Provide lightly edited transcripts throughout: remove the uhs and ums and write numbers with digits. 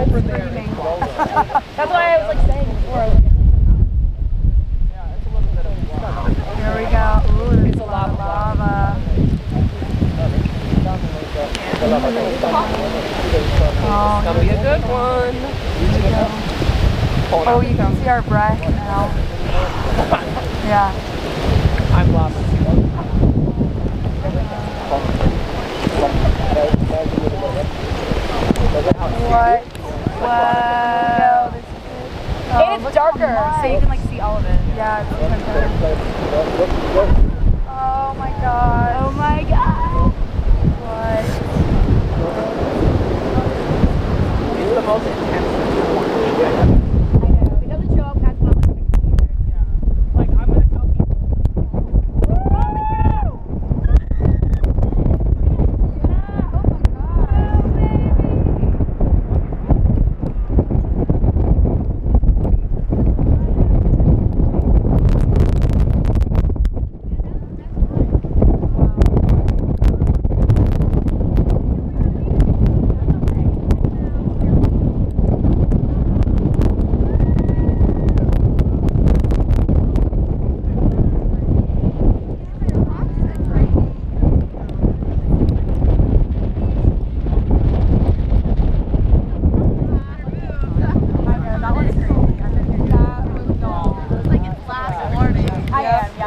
over there. That's why I was like saying before. Yeah, it's a little bit of lava. Here we go. Ooh, there's It's a lot of lava. It's gonna be a good one. Oh, you can see our breath now. Yeah. I'm lava too. What? Wow. This is good. And it's darker, so you can like see all of it. Yeah, it's even better. Oh my god. Oh my god. What? It's the most intense. I know. It doesn't show up as well on the picture either. Like, I'm gonna tell people.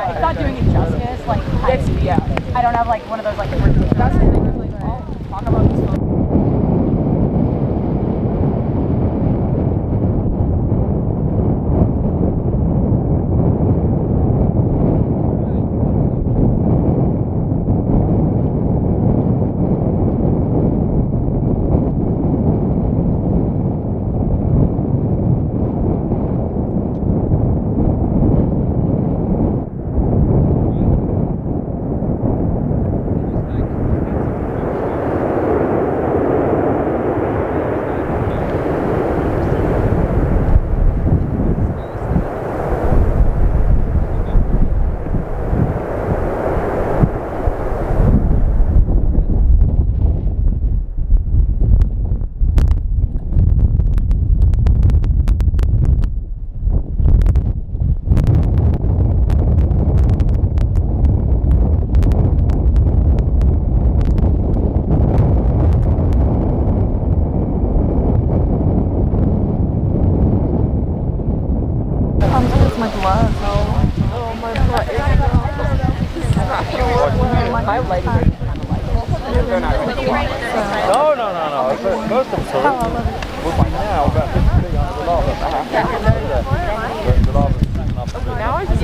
It's not doing it justice. Like, I don't have like one of those like. That's the thing. Like, I'll talk about this. My glove. Oh, my butt. My legs are kind of like they're not going to No. Most of them are. We're fine now, but this big on the lava. The lava. Now I just